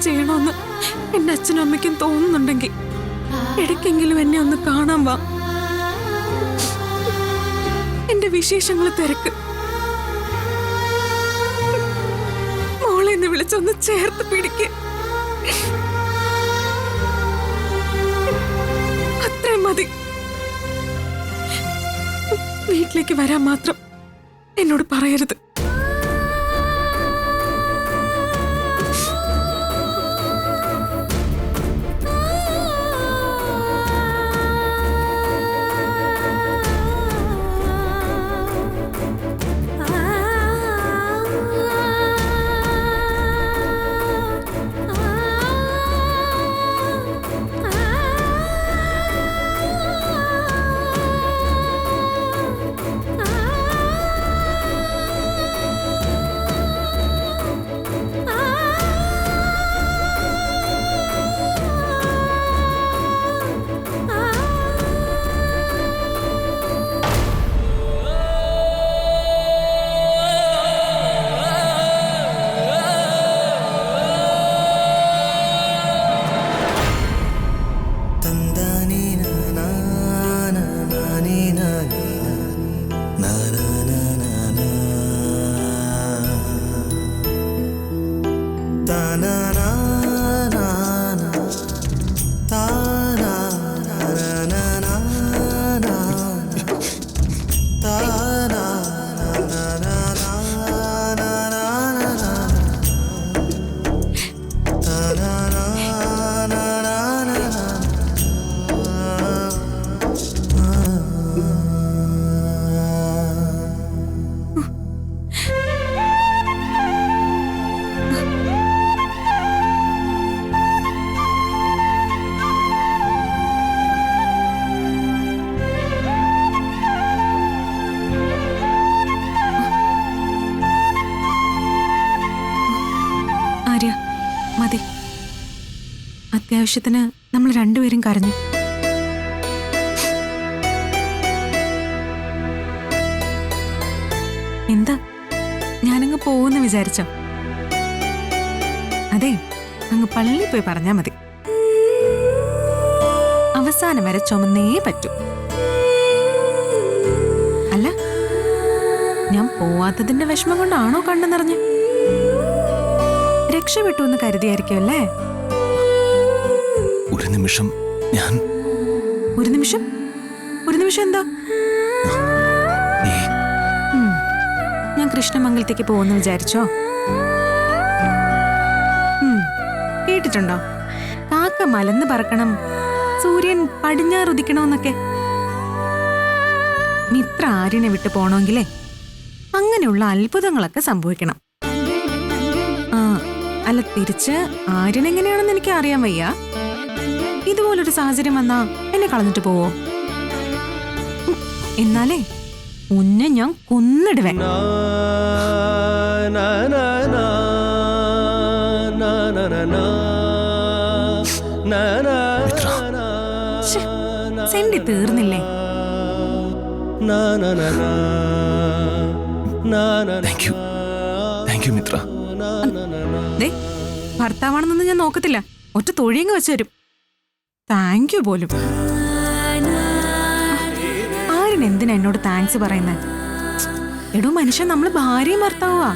ചെയ്യണമെന്ന് എന്റെ അച്ഛനും അമ്മയ്ക്കും തോന്നുന്നുണ്ടെങ്കിൽ ഇടയ്ക്കെങ്കിലും എന്നെ ഒന്ന് കാണാൻ വാ. എന്റെ വിശേഷങ്ങൾ തിരക്ക്. മോളെ എന്ന് വിളിച്ചൊന്ന് ചേർത്ത് പിടിക്ക്. അത്രയും മതി. വീട്ടിലേക്ക് വരാൻ മാത്രം എന്നോട് പറയരുത്. മതി. അത്യാവശ്യത്തിന് നമ്മൾ രണ്ടുപേരും കരഞ്ഞു. എന്താ ഞാനങ്ങ് പോകുന്ന വിചാരിച്ചോ? അതെ, അങ്ങ് പള്ളിയിൽ പോയി പറഞ്ഞാ മതി. അവസാനം വരെ ചുമന്നേ പറ്റൂ. അല്ല, ഞാൻ പോവാത്തതിന്റെ വിഷമം കൊണ്ടാണോ കണ്ണു നിറഞ്ഞ്? രക്ഷപ്പെട്ടു എന്ന് കരുതിയായിരിക്കും അല്ലേ? ഒരു നിമിഷം ഒരു നിമിഷം എന്താ? ഞാൻ കൃഷ്ണമംഗലത്തേക്ക് പോകുന്നു വിചാരിച്ചോ? കേട്ടിട്ടുണ്ടോ? കാക്ക മലന്ന് പറക്കണം, സൂര്യൻ പടിഞ്ഞാറുദിക്കണമെന്നൊക്കെ. മിത്ര ആര്യനെ വിട്ടു പോണമെങ്കിലേ അങ്ങനെയുള്ള അത്ഭുതങ്ങളൊക്കെ സംഭവിക്കണം. അല്ല, തിരിച്ച് ആര്യനെങ്ങനെയാണെന്ന് എനിക്ക് അറിയാൻ വയ്യ. ഇതുപോലൊരു സാഹചര്യം വന്നാ എന്നെ കളഞ്ഞിട്ട് പോവോ? എന്നാലേ ഉന്നെ ഞാൻ കൊന്നിടുവേ. സെന്റി തീർന്നില്ലേ? മിത്ര, ഭർത്താവാണെന്നൊന്നും ഞാൻ നോക്കത്തില്ല. ഒറ്റ തൊഴിയങ്ങ് വെച്ചു തരും. താങ്ക് യു പോലും. ആരും എന്തിനാ എന്നോട് താങ്ക്സ് പറയുന്നത്? എടോ മനുഷ്യൻ, നമ്മള് ഭാര്യയും ഭർത്താവുവാ.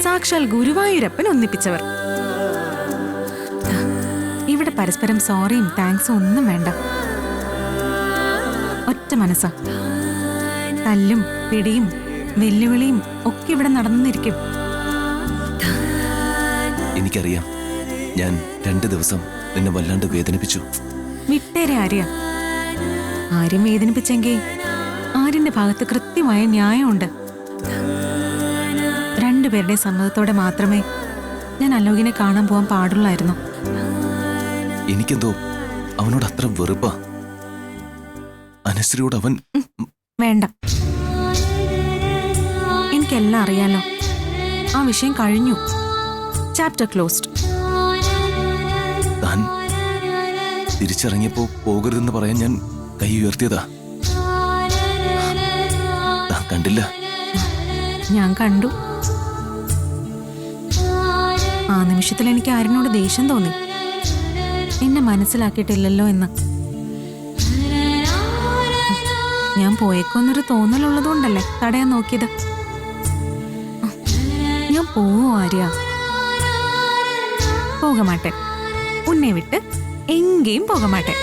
സാക്ഷാൽ ഗുരുവായൂരപ്പൻ ഒന്നിപ്പിച്ചവർ. ഇവിടെ പരസ്പരം സോറിയും താങ്ക്സും ഒന്നും വേണ്ട. ഒറ്റ മനസ്സാ. തല്ലും പിടിയും വെല്ലുവിളിയും ഒക്കെ ഇവിടെ നടന്നിരിക്കും. എനിക്കറിയാം, ഞാൻ 2 ദിവസം നിന്നെ വല്ലാണ്ട് വേദനിപ്പിച്ചു. വിട്ടേരെ ആര്യ. ആര്യം വേദനിപ്പിച്ചെങ്കിൽ ആര്യന്റെ ഭാഗത്ത് കൃത്യമായ ന്യായമുണ്ട്. രണ്ടുപേരുടെ സമ്മതത്തോടെ മാത്രമേ ഞാൻ അലോകിനെ കാണാൻ പോവാൻ പാടുള്ളായിരുന്നു. എനിക്കെന്തോ അവനോട് അത്ര വെറുപ്പാ. അനശ്വരിയോട് അവൻ... വേണ്ട, എനിക്കെല്ലാം അറിയാലോ. ആ വിഷയം കഴിഞ്ഞു. Chapter closed. താൻ തിരിച്ചിറങ്ങിയപ്പോ പോകരുതെന്ന് പറയാൻ ഞാൻ കൈ ഉയർത്തിയതാ. താൻ കണ്ടില്ല? ഞാൻ കണ്ടു. ആ നിമിഷത്തിൽ എനിക്ക് ആര്യനോട് ദേഷ്യം തോന്നി. എന്നെ മനസ്സിലാക്കിയിട്ടില്ലല്ലോ എന്ന്. ഞാൻ പോയേക്കൊന്നൊരു തോന്നലുള്ളതുകൊണ്ടല്ലേ തടയാൻ നോക്കിയത്. ഞാൻ പോവോ ആര്യ? പോകമാട്ടെ. ഉന്നെ വിട്ട് എങ്കേയും പോകമാട്ടെ.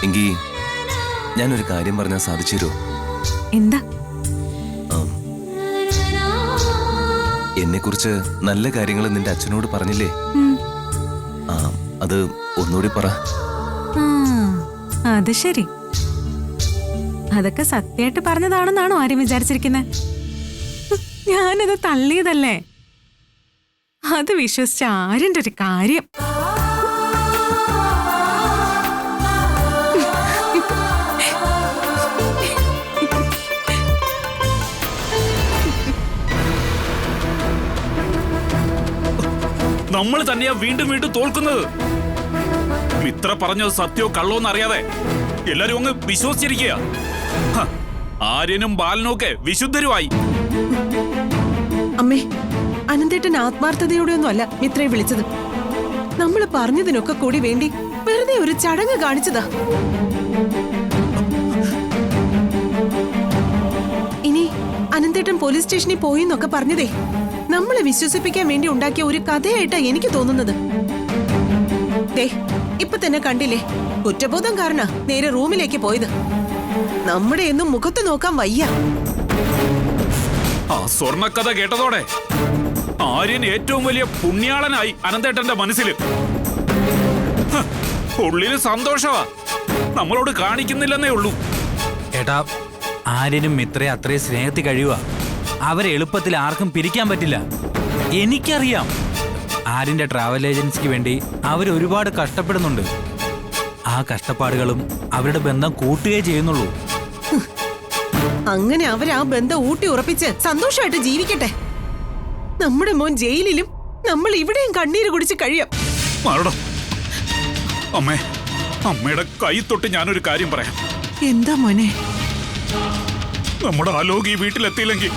എങ്കി ഞാനൊരു കാര്യം പറഞ്ഞാൽ സാധിച്ചു തരുമോ? എന്താ? എന്നെ കുറിച്ച് നല്ല കാര്യങ്ങൾ നിന്റെ അച്ഛനോട് പറഞ്ഞില്ലേ? ആ അത് ഒന്നുകൂടി പറ. അത് ശരി. അതൊക്കെ സത്യമായിട്ട് പറഞ്ഞതാണെന്നാണോ ആരും വിചാരിച്ചിരിക്കുന്നത്? ഞാനത് തള്ളിയതല്ലേ. അത് വിശ്വസിച്ച ആര്യന്റെ ഒരു കാര്യം. നമ്മൾ തന്നെയാ വീണ്ടും വീണ്ടും തോൽക്കുന്നത്. മിത്ര പറഞ്ഞത് സത്യമോ കള്ളോന്ന് അറിയാതെ എല്ലാരും അങ്ങ് വിശ്വസിച്ചിരിക്കുക. ആര്യനും ബാലനും ഒക്കെ വിശുദ്ധരുമായി. അമ്മേ, അനന്തേട്ടൻ ആത്മാർത്ഥതയോടെയൊന്നും അല്ല മിത്രയെ വിളിച്ചത്. നമ്മൾ പറഞ്ഞതിനൊക്കെ കൂടി വേണ്ടി വെറുതെ ഒരു ചടങ്ങ് കാണിച്ചതാ. ഇനി അനന്തേട്ടൻ പോലീസ് സ്റ്റേഷനിൽ പോയിന്നൊക്കെ പറഞ്ഞതേ നമ്മളെ വിശ്വസിപ്പിക്കാൻ വേണ്ടി ഉണ്ടാക്കിയ ഒരു കഥയായിട്ടാ എനിക്ക് തോന്നുന്നത്. ദേ ഇപ്പൊ തന്നെ കണ്ടില്ലേ, കുറ്റബോധം കാരണ നേരെ റൂമിലേക്ക് പോയത്. നമ്മുടെ എന്നും മുഖത്ത് നോക്കാൻ വയ്യ. ആ സ്വർണ്ണക്കഥ കേട്ടതോടെ ആര്യൻ ഏറ്റവും വലിയ പുണ്യാളനായി അനന്തേട്ടന്റെ മനസ്സിൽ. ഉള്ളില് സന്തോഷമാ, നമ്മളോട് കാണിക്കുന്നില്ലെന്നേ ഉള്ളൂ. ഏട്ടാ, ആര്യനും മിത്രയെ അത്രയും സ്നേഹത്തിൽ കഴിയുക. അവരെ എളുപ്പത്തിൽ ആർക്കും പിരിക്കാൻ പറ്റില്ല. എനിക്കറിയാം. ആര്യന്റെ ട്രാവൽ ഏജൻസിക്ക് വേണ്ടി അവർ ഒരുപാട് കഷ്ടപ്പെടുന്നുണ്ട്. ആ കഷ്ടപ്പാടുകളും അവരുടെ ബന്ധം കൂട്ടുകയേ ചെയ്യുന്നുള്ളൂ. അങ്ങനെ അവർ ആ ബന്ധം ഊട്ടി ഉറപ്പിച്ച് സന്തോഷമായിട്ട് ജീവിക്കട്ടെ. നമ്മുടെ മോൻ ജയിലിലും നമ്മൾ ഇവിടെയും കണ്ണീര് കുടിച്ച് കഴിയാം. മാറടോ അമ്മേ, അമ്മയുടെ കൈ തൊട്ട് ഞാനൊരു കാര്യം പറയാം. എന്താ മോനെ? നമ്മുടെ ആലോക് ഈ വീട്ടിലെത്തിയില്ലെങ്കിൽ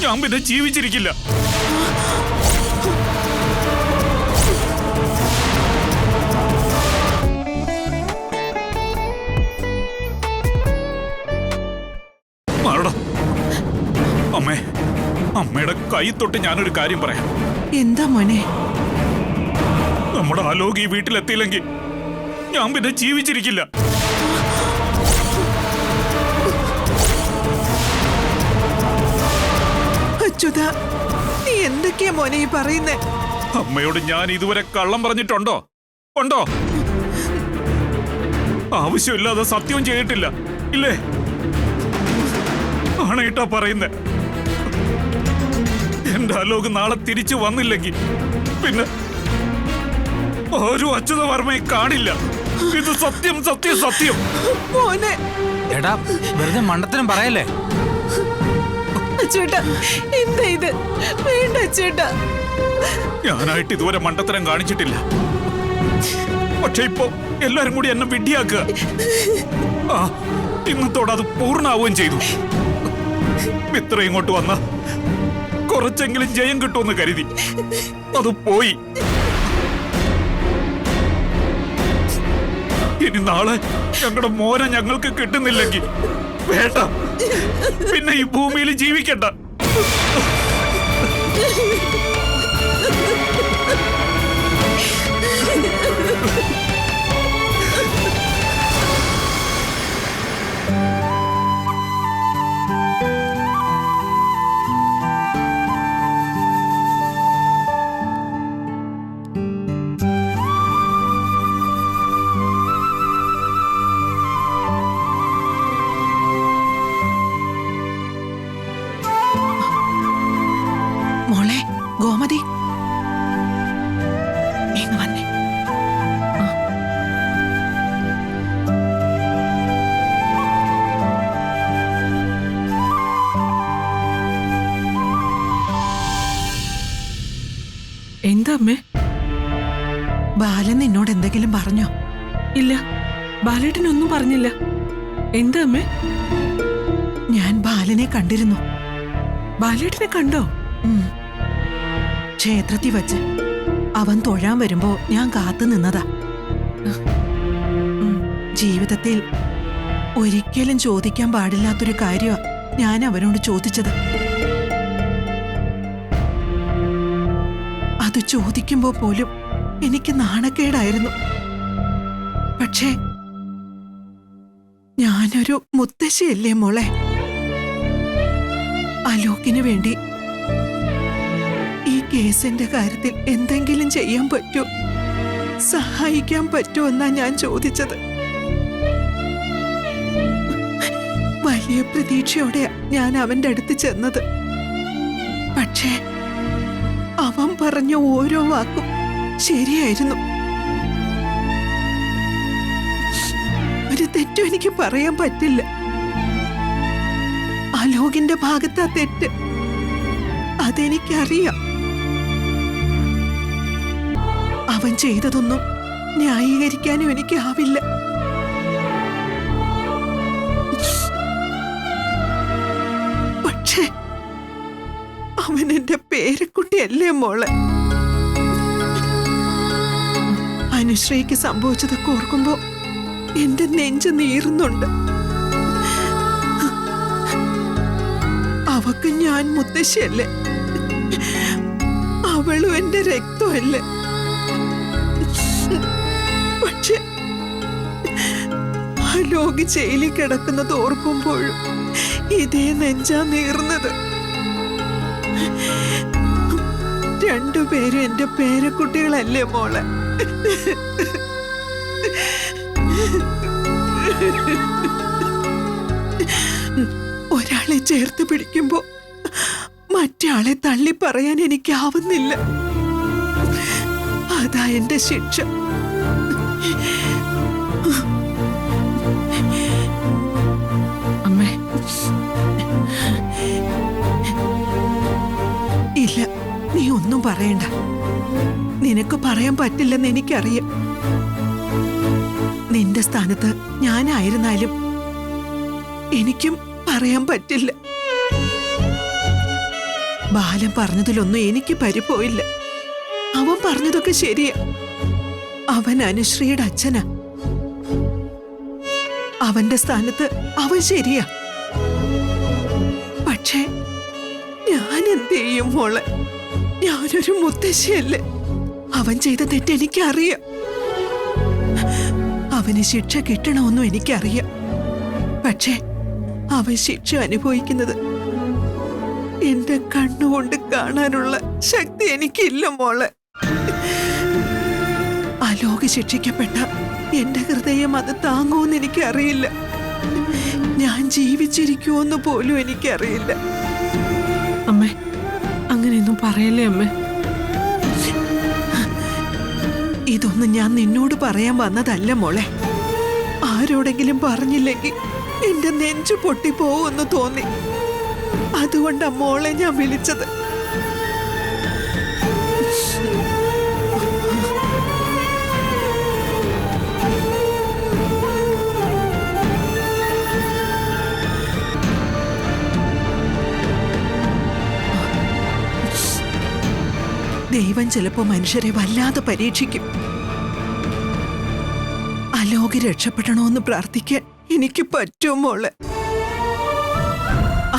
ഞാൻ പിന്നെ ജീവിച്ചിരിക്കില്ല. മാറടോ അമ്മേ, അമ്മയുടെ കൈ തൊട്ട് ഞാനൊരു കാര്യം പറയാം. എന്താ മോനെ? നമ്മുടെ ആലോക് ഈ വീട്ടിലെത്തിയില്ലെങ്കിൽ ഞാൻ പിന്നെ ജീവിച്ചിരിക്കില്ല. അച്യുത, നീ എന്തൊക്കെയാ മോനെ ഈ പറയുന്നേ? അമ്മയോട് ഞാൻ ഇതുവരെ കള്ളം പറഞ്ഞിട്ടുണ്ടോ? ഉണ്ടോ? ആവശ്യമില്ലാതെ സത്യവും ചെയ്തിട്ടില്ല ഇല്ലേ? ആണേട്ടാ പറയുന്നേ. എന്റെ ആലോക് നാളെ തിരിച്ചു വന്നില്ലെങ്കിൽ പിന്നെ ഒരു അച്യുതവർമ്മയെ കാണില്ല. ഇത് സത്യം സത്യം സത്യം. മോനെ ഏട്ടാ, വെറുതെ മണ്ടത്തരം പറയല്ലേ. അച്യുട്ട, എന്താ ഇത്? വേണ്ട അച്യുട്ട. ഞാനായിട്ട് ഇതുവരെ മണ്ടത്തരം കാണിച്ചിട്ടില്ല. പക്ഷെ ഇപ്പൊ എല്ലാരും കൂടി എന്നെ വിഡ്ഢിയാക്കുക. ആ ഇന്നത്തോടെ അത് പൂർണ്ണാവുകയും ചെയ്തു. മിത്ര ഇങ്ങോട്ട് വന്ന കുറച്ചെങ്കിലും ജയം കിട്ടുമെന്ന് കരുതി. അത് പോയി. ഇനി നാളെ ഞങ്ങളുടെ മോനെ ഞങ്ങൾക്ക് കിട്ടുന്നില്ലെങ്കിൽ വേണ്ട, പിന്നെ ഈ ഭൂമിയിൽ ജീവിക്കണ്ട. മോളെ ഗോമതി, ഇങ്ങ് വന്നേ. എന്താ അമ്മേ? ബാലൻ നിന്നോട് എന്തെങ്കിലും പറഞ്ഞോ? ഇല്ല, ബാലേട്ടനൊന്നും പറഞ്ഞില്ല. എന്താ അമ്മേ? ഞാൻ ബാലനെ കണ്ടിരുന്നു. ബാലേട്ടനെ കണ്ടോ? ക്ഷേത്രത്തിൽ വച്ച് അവൻ തൊഴാൻ വരുമ്പോ ഞാൻ കാത്തു നിന്നതാ. ജീവിതത്തിൽ ഒരിക്കലും ചോദിക്കാൻ പാടില്ലാത്തൊരു കാര്യമാ ഞാൻ അവനോട് ചോദിച്ചത്. അത് ചോദിക്കുമ്പോ പോലും എനിക്ക് നാണക്കേടായിരുന്നു. പക്ഷേ ഞാനൊരു മുത്തശ്ശിയല്ലേ മോളെ. അലോകിന് വേണ്ടി ഈ കേസിന്റെ കാര്യത്തിൽ എന്തെങ്കിലും ചെയ്യാൻ പറ്റുമോ, സഹായിക്കാൻ പറ്റുമോ എന്നാ ഞാൻ ചോദിച്ചത്. വലിയ പ്രതീക്ഷയോടെയാ ഞാൻ അവന്റെ അടുത്ത് ചെന്നത്. പക്ഷേ അവൻ പറഞ്ഞ ഓരോ വാക്കും ശരിയായിരുന്നു. ഒരു തെറ്റും എനിക്ക് പറയാൻ പറ്റില്ല. അലോകിന്റെ ഭാഗത്താ തെറ്റ്, അതെനിക്കറിയാം. അവൻ ചെയ്തതൊന്നും ന്യായീകരിക്കാനും എനിക്കാവില്ല. പക്ഷേ അവൻ എന്റെ പേരക്കുട്ടിയല്ലേ മോളെ. അനുശ്രീക്ക് സംഭവിച്ചതൊക്കെ ഓർക്കുമ്പോ എന്റെ നെഞ്ച് നീറുന്നുണ്ട്. അവക്ക് ഞാൻ മുത്തശ്ശിയല്ലേ, അവളും എന്റെ രക്തമല്ലേ. പക്ഷെ അലോക് ജയിലിൽ കിടക്കുന്നത് ഓർക്കുമ്പോഴും ഇതേ നെഞ്ചാ നീറുന്നത്. രണ്ടുപേരും എന്റെ പേരക്കുട്ടികളല്ലേ മോളെ. ഒരാളെ ചേർത്ത് പിടിക്കുമ്പോ മറ്റയാളെ തള്ളി പറയാൻ എനിക്കാവുന്നില്ല. അതാ എന്റെ ശിക്ഷ. അമ്മേ, ഇല്ല, നീ ഒന്നും പറയണ്ട. നിനക്ക് പറയാൻ പറ്റില്ലെന്ന് എനിക്കറിയാം. നിന്റെ സ്ഥാനത്ത് ഞാനായിരുന്നാലും എനിക്കും പറയാൻ പറ്റില്ല. ബാലൻ പറഞ്ഞതിലൊന്നും എനിക്ക് പരിപോയില്ല. അവൻ പറഞ്ഞതൊക്കെ ശരിയാ. അവൻ അനുശ്രീയുടെ അച്ഛനാ. അവന്റെ സ്ഥാനത്ത് അവൻ ശരിയാ. പക്ഷേ ഞാൻ എന്ത് ചെയ്യും മോളെ? ഞാനൊരു മുത്തശ്ശിയല്ലേ. അവൻ ചെയ്ത തെറ്റെനിക്കറിയാം. അവന് ശിക്ഷ കിട്ടണമെന്നും എനിക്കറിയാം. പക്ഷേ അവൻ ശിക്ഷ അനുഭവിക്കുന്നത് എന്റെ കണ്ണുകൊണ്ട് കാണാനുള്ള ശക്തി എനിക്കില്ല മോളെ. അലോക് ശിക്ഷിക്കപ്പെട്ട എന്റെ ഹൃദയം അത് താങ്ങുമെന്ന് എനിക്കറിയില്ല. ഞാൻ ജീവിച്ചിരിക്കുമെന്ന് പോലും എനിക്കറിയില്ല. അമ്മേ, അങ്ങനെയൊന്നും പറയല്ലേ അമ്മേ. ഇതൊന്നും ഞാൻ നിന്നോട് പറയാൻ വന്നതല്ല മോളെ. ആരോടെങ്കിലും പറഞ്ഞില്ലെങ്കിൽ എന്റെ നെഞ്ചു പൊട്ടിപ്പോവെന്ന് തോന്നി. അതുകൊണ്ടാ മോളെ ഞാൻ വിളിച്ചത്. ദൈവം ചിലപ്പോ മനുഷ്യരെ വല്ലാതെ പരീക്ഷിക്കും. അലോക് രക്ഷപ്പെടണോന്ന് പ്രാർത്ഥിക്കാൻ എനിക്ക് പറ്റുമോ മോളെ?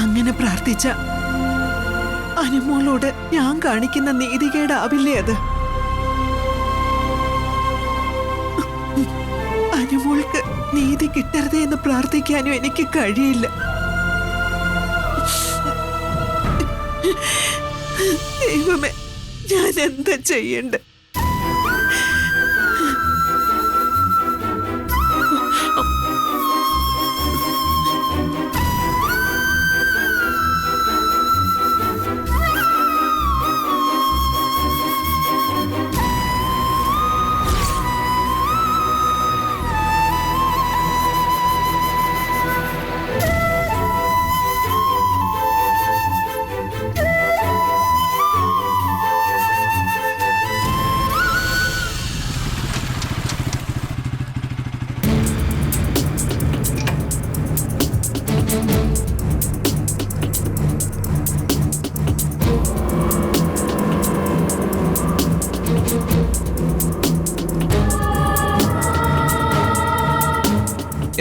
അങ്ങനെ പ്രാർത്ഥിച്ച അനുമോളോട് ഞാൻ കാണിക്കുന്ന നീതികേടാവില്ലേ അത്? അനുമോൾക്ക് നീതി കിട്ടരുതേ എന്ന് പ്രാർത്ഥിക്കാനും എനിക്ക് കഴിയില്ല. ദൈവമേ, ഞാൻ എന്താ ചെയ്യണ്ടേ?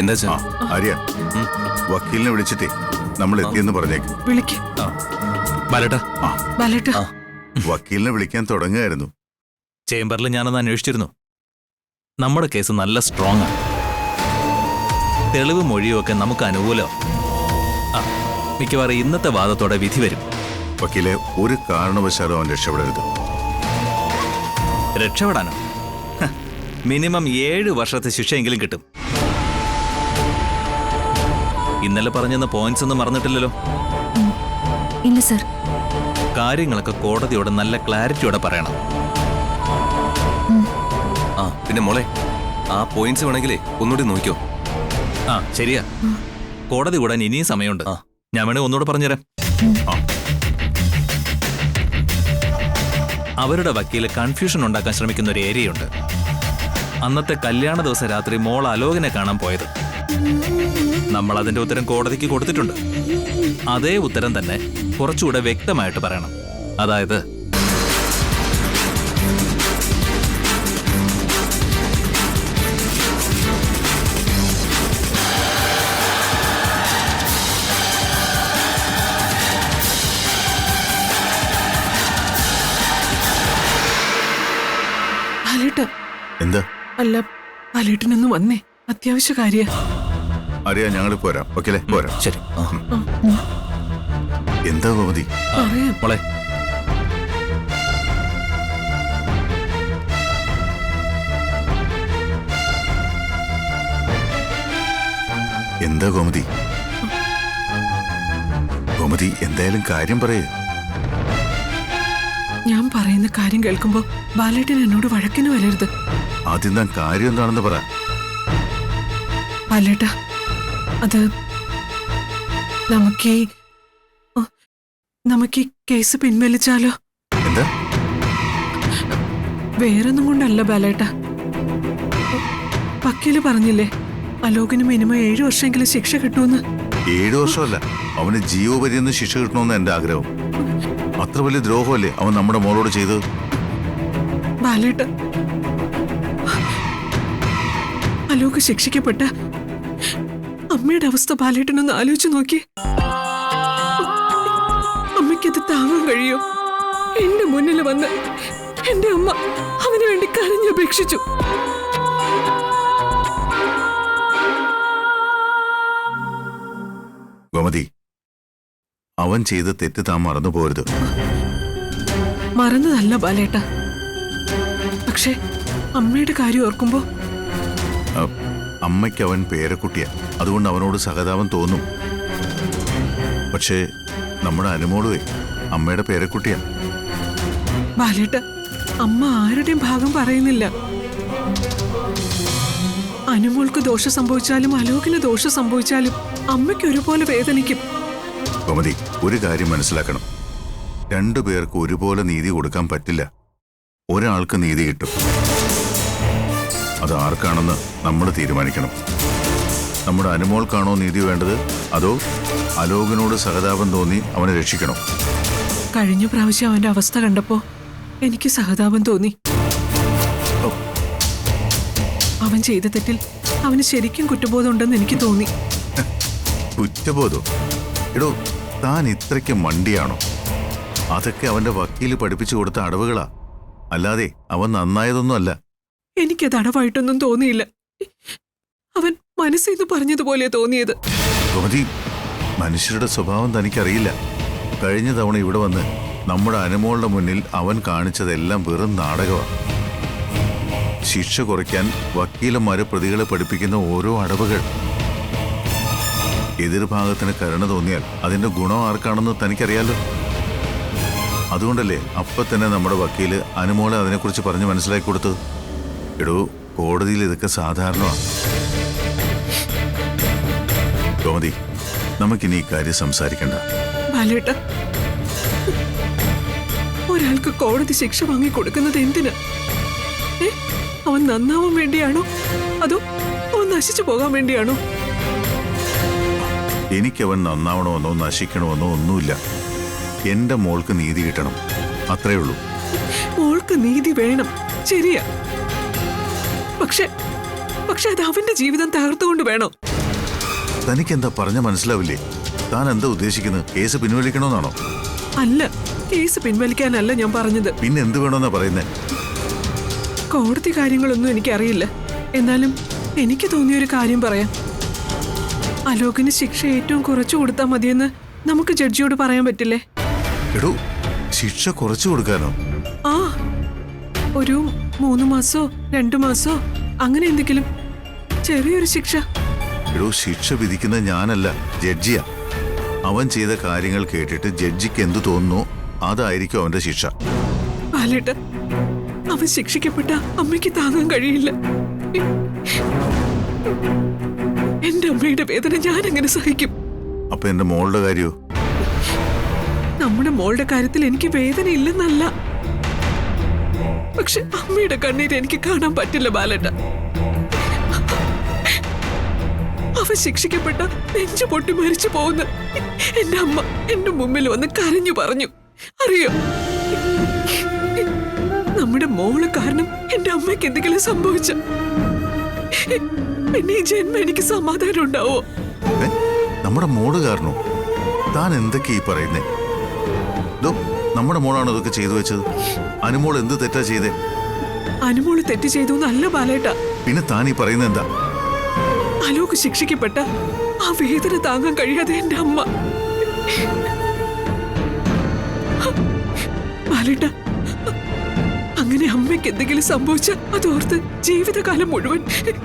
എന്താ ആ ആര്യ വക്കീലിനെ വിളിച്ചിട്ടേ നമ്മൾ എത്തിയെന്ന് പറഞ്ഞേക്ക്. വിളിക്ക് ബാലേട്ടാ, ബാലേട്ട. ആ. വക്കീലിനെ വിളിക്കാൻ തുടങ്ങുകയായിരുന്നു. ചേംബറിൽ ഞാനൊന്ന് അന്വേഷിച്ചിരുന്നു. നമ്മുടെ കേസ് നല്ല സ്ട്രോങ് ആണ്. തെളിവ് മൊഴിയും ഒക്കെ നമുക്ക് അനുകൂലം. മിക്കവാറും ഇന്നത്തെ വാദത്തോടെ വിധി വരും. വക്കീലെ, ഒരു കാരണവശാലും അവൻ രക്ഷപ്പെടരുത്. രക്ഷപ്പെടാനോ? മിനിമം 7 വർഷത്തെ ശിക്ഷയെങ്കിലും കിട്ടും. ഇന്നലെ പറഞ്ഞെന്ന പോയിന്റ്സ് ഒന്നും മറന്നിട്ടില്ലല്ലോ? ഇല്ല സർ. കാര്യങ്ങളൊക്കെ കോടതിയോട് നല്ല ക്ലാരിറ്റിയോടെ പറയണം. ആ പിന്നെ മോളെ, ആ പോയിന്റ്സ് വേണമെങ്കിലേ ഒന്നുകൂടി നോക്കിയോ. ആ ശരിയാ, കോടതി കൂടാൻ ഇനിയും സമയമുണ്ട്. ഞാൻ വേണേ ഒന്നുകൂടെ പറഞ്ഞുതരാം. അവരുടെ വക്കീല് കൺഫ്യൂഷൻ ഉണ്ടാക്കാൻ ശ്രമിക്കുന്ന ഒരു ഏരിയയുണ്ട്. അന്നത്തെ കല്യാണ ദിവസം രാത്രി മോൾ അലോകിനെ കാണാൻ പോയത്. നമ്മൾ അതിന്റെ ഉത്തരം കോടതിക്ക് കൊടുത്തിട്ടുണ്ട്. അതേ ഉത്തരം തന്നെ കുറച്ചുകൂടെ വ്യക്തമായിട്ട് പറയണം. അതായത് ബാലേട്ട. എന്താ അല്ല, ബാലേട്ടനൊന്ന് വന്നേ, അത്യാവശ്യ കാര്യ. ആര്യ, ഞങ്ങൾ പോരാം. വക്കീലെ, പോരാം. ശരി. എന്താ ഗോമതി? പറയാം. മോളെ, എന്താ ഗോമതി? ഗോമതി, എന്തായാലും കാര്യം പറയേ. ഞാൻ പറയുന്ന കാര്യം കേൾക്കുമ്പോ ബാലേട്ടൻ എന്നോട് വഴക്കിന് വരരുത്. ആദ്യം താൻ കാര്യം എന്താണെന്ന് പറ. ബാലേട്ട, അത് നമുക്ക് ഈ കേസ് പിൻവലിച്ചാലോ? എന്താ? വേറൊന്നും കൊണ്ടല്ല ബാലേട്ട. വക്കീല് പറഞ്ഞില്ലേ അലോകിന് മിനിമം 7 വർഷമെങ്കിലും ശിക്ഷ കിട്ടുമെന്ന്. 7 വർഷമല്ല, അവന് ജീവപര്യന്തം ശിക്ഷ കിട്ടണമെന്ന് എന്റെ ആഗ്രഹം. അത്ര വലിയ ദ്രോഹമല്ലേ അവൻ നമ്മുടെ മോളോട് ചെയ്തത്? ബാലേട്ട, അലോക് ശിക്ഷിക്കപ്പെട്ട അമ്മയുടെ അവസ്ഥ ബാലേട്ടനൊന്ന് ആലോചിച്ചു നോക്കി. അമ്മയ്ക്കത് താങ്ങാൻ കഴിയോ? എന്റെ മുന്നിൽ വന്ന് എന്റെ അമ്മ അവന് വേണ്ടി കരഞ്ഞപേക്ഷിച്ചു. ഗോമതി, അവൻ ചെയ്ത തെറ്റ് താൻ മറന്നു പോരുത്. മറന്നതല്ല ബാലേട്ട, പക്ഷെ അമ്മയുടെ കാര്യം ഓർക്കുമ്പോ അമ്മയ്ക്ക് അവൻ പേരക്കുട്ടിയാ, അതുകൊണ്ട് അവനോട് സഹതാപം തോന്നും. പക്ഷേ നമ്മുടെ അനുമോളുവേ അമ്മയുടെ പേരക്കുട്ടിയാ. ബാലേട്ട, അമ്മ ആരുടെയും ഭാഗം പറയുന്നില്ല. അനുമോൾക്ക് ദോഷം സംഭവിച്ചാലും അലോകിന് ദോഷം സംഭവിച്ചാലും അമ്മയ്ക്ക് ഒരുപോലെ വേദനിക്കും. ഗോമതി, ഒരു കാര്യം മനസ്സിലാക്കണം. 2 പേർക്ക് ഒരുപോലെ നീതി കൊടുക്കാൻ പറ്റില്ല. ഒരാൾക്ക് നീതി കിട്ടും. അത് ആർക്കാണെന്ന് നമ്മൾ തീരുമാനിക്കണം. നമ്മുടെ അനുമോൾക്കാണോ നീതി വേണ്ടത്, അതോ അലോകിനോട് സഹതാപം തോന്നി അവനെ രക്ഷിക്കണോ? കഴിഞ്ഞ പ്രാവശ്യം അവന്റെ അവസ്ഥ കണ്ടപ്പോ എനിക്ക് സഹതാപം തോന്നി. അവൻ ചെയ്ത തെറ്റിൽ അവന് ശരിക്കും കുറ്റബോധം ഉണ്ടെന്ന് എനിക്ക് തോന്നി. കുറ്റബോധം? എടോ, താൻ ഇത്രയ്ക്ക് മണ്ടിയാണോ? അതൊക്കെ അവന്റെ വക്കീല് പഠിപ്പിച്ചു കൊടുത്ത അടവുകളാ, അല്ലാതെ അവൻ നന്നായതൊന്നും അല്ല. എനിക്കത് അടവായിട്ടൊന്നും തോന്നിയില്ല. അവൻ മനസ്സിന്ന് പറഞ്ഞതുപോലെ തോന്നിയത്. ഗോമതി, മനുഷ്യരുടെ സ്വഭാവം തനിക്കറിയില്ല. കഴിഞ്ഞ തവണ ഇവിടെ വന്ന് നമ്മുടെ അനുമോളുടെ മുന്നിൽ അവൻ കാണിച്ചതെല്ലാം വെറും നാടകമാണ്. ശിക്ഷ കുറയ്ക്കാൻ വക്കീലന്മാര് പ്രതികളെ പഠിപ്പിക്കുന്ന ഓരോ അടവുകൾ. എതിർഭാഗത്തിന് കരുണ തോന്നിയാൽ അതിന്റെ ഗുണം ആർക്കാണെന്ന് തനിക്കറിയാലോ. അതുകൊണ്ടല്ലേ അപ്പൊ തന്നെ നമ്മുടെ വക്കീല് അനുമോളെ അതിനെക്കുറിച്ച് പറഞ്ഞ് മനസ്സിലാക്കി കൊടുത്തത്. എടോ, കോടതിയിൽ ഇതൊക്കെ സാധാരണമാണ്. ഗോമതി, നമുക്കിനി ഈ കാര്യം സംസാരിക്കണ്ട. ബാലേട്ട, ഒരാൾക്ക് കോടതി ശിക്ഷ വാങ്ങി കൊടുക്കുന്നത് എന്തിനാ? അവൻ നന്നാവാൻ വേണ്ടിയാണോ, അതോ അവൻ നശിച്ചു പോകാൻ വേണ്ടിയാണോ? എനിക്കവൻ നന്നാവണമെന്നോ നശിക്കണമെന്നോ ഒന്നുമില്ല. എന്റെ മോൾക്ക് നീതി കിട്ടണം, അത്രേ ഉള്ളൂ. മോൾക്ക് നീതി വേണം, ശരിയാ. പക്ഷെ പക്ഷെ അത് അവന്റെ ജീവിതം തകർത്തുകൊണ്ട് വേണോ? തനിക്കെന്താ പറഞ്ഞ മനസ്സിലാവില്ലേ? താൻ എന്താ ഉദ്ദേശിക്കുന്നത്? കേസ് പിൻവലിക്കണമെന്നാണോ? അല്ല, കേസ് പിൻവലിക്കാനല്ല ഞാൻ പറഞ്ഞത്. പിന്നെ എന്ത് വേണമെന്നാ പറയുന്നേ? കോടതി കാര്യങ്ങളൊന്നും എനിക്കറിയില്ല. എന്നാലും എനിക്ക് തോന്നിയൊരു കാര്യം പറയാം. അലോകിന് ശിക്ഷ ഏറ്റവും കുറച്ചു കൊടുത്താൽ മതിയെന്ന് നമുക്ക് ജഡ്ജിയോട് പറയാൻ പറ്റില്ലേ? എടോ, ശിക്ഷ കുറച്ചു കൊടുക്കാനോ? ആ, ഒരു 3 മാസോ 2 മാസോ അങ്ങനെ എന്തെങ്കിലും ചെറിയൊരു ശിക്ഷ. എടോ, ശിക്ഷ വിധിക്കുന്ന ഞാനല്ല, ജഡ്ജിയാ. അവൻ ചെയ്ത കാര്യങ്ങൾ കേട്ടിട്ട് ജഡ്ജിക്ക് എന്തു തോന്നുന്നു അതായിരിക്കും അവന്റെ ശിക്ഷ. പാലേട്ട, അവൻ ശിക്ഷിക്കപ്പെട്ട അമ്മയ്ക്ക് താങ്ങാൻ കഴിയില്ല. എന്റെ അമ്മയുടെ വേദന ഞാൻ എങ്ങനെ സഹിക്കും? അപ്പൊ എന്റെ മോളുടെ കാര്യോ? നമ്മുടെ മോളുടെ കാര്യത്തിൽ എനിക്ക് വേദന ഇല്ലെന്നല്ല, പക്ഷെ അമ്മയുടെ കണ്ണീര് എനിക്ക് കാണാൻ പറ്റില്ല ബാലേട്ട. അവ ശിക്ഷിക്കപ്പെട്ട നെഞ്ചു പൊട്ടി മരിച്ചു പോകുന്ന എന്റെ അമ്മ എന്റെ മുമ്പിൽ വന്ന് കരഞ്ഞു പറഞ്ഞു. അറിയോ, നമ്മുടെ മോള് കാരണം എന്റെ അമ്മയ്ക്ക് എന്തെങ്കിലും സംഭവിച്ച പിന്നെ ഈ ജന്മം എനിക്ക് സമാധാനം ഉണ്ടാവോ? നമ്മുടെ മോള് കാരണോ? താൻ എന്തൊക്കെയാ ഈ പറയുന്നേ? നമ്മുടെ മോളാണ് ഇതൊക്കെ ചെയ്തു വെച്ചത്. അനുമോൾ എന്ത് തെറ്റാ ചെയ്തേ? അനുമോള് തെറ്റ് ചെയ്തു എന്നല്ല ബാലേട്ട. പിന്നെ താൻ ഈ പറയുന്നത് എന്താ? അലോക് ശിക്ഷിക്കപ്പെട്ട ആ വേദന താങ്ങാൻ കഴിയാതെ എന്റെ അമ്മ. ബാലേട്ട, അങ്ങനെ അമ്മയ്ക്ക് എന്തെങ്കിലും സംഭവിച്ച അതോർത്ത് ജീവിതകാലം മുഴുവൻ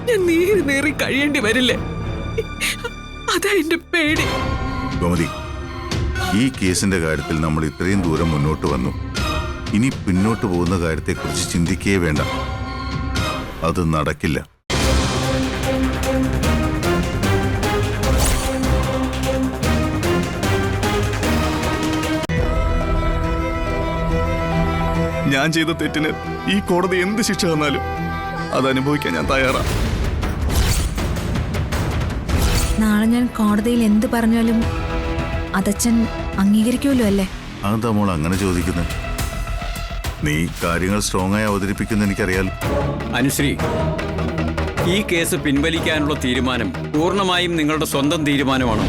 ഞാൻ നീറി കഴിയേണ്ടി വരില്ലേ? അതാ എന്റെ പേടി. ഗോമതി, ഈ കേസിന്റെ കാര്യത്തിൽ നമ്മൾ ഇത്രയും ദൂരം മുന്നോട്ട് വന്നു. ഇനി പിന്നോട്ട് പോകുന്ന കാര്യത്തെക്കുറിച്ച് ചിന്തിക്കേ വേണ്ട. അത് നടക്കില്ല. ഞാൻ ചെയ്ത തെറ്റിന് ഈ കോടതി എന്ത് ശിക്ഷ തന്നാലും അത് അനുഭവിക്കാൻ ഞാൻ തയ്യാറാണ്. നാളെ ഞാൻ കോടതിയിൽ എന്ത് പറഞ്ഞാലും അതച്ഛൻ അംഗീകരിക്കുമല്ലോ അല്ലേ? അതെന്താ മോൾ അങ്ങനെ ചോദിക്കുന്നത്? നീ കാര്യങ്ങൾ സ്ട്രോങ് ആയി അവതരിപ്പിക്കുന്ന എനിക്കറിയാലോ. അനുശ്രീ, ഈ കേസ് പിൻവലിക്കാനുള്ള തീരുമാനം പൂർണ്ണമായും നിങ്ങളുടെ സ്വന്തം തീരുമാനമാണോ?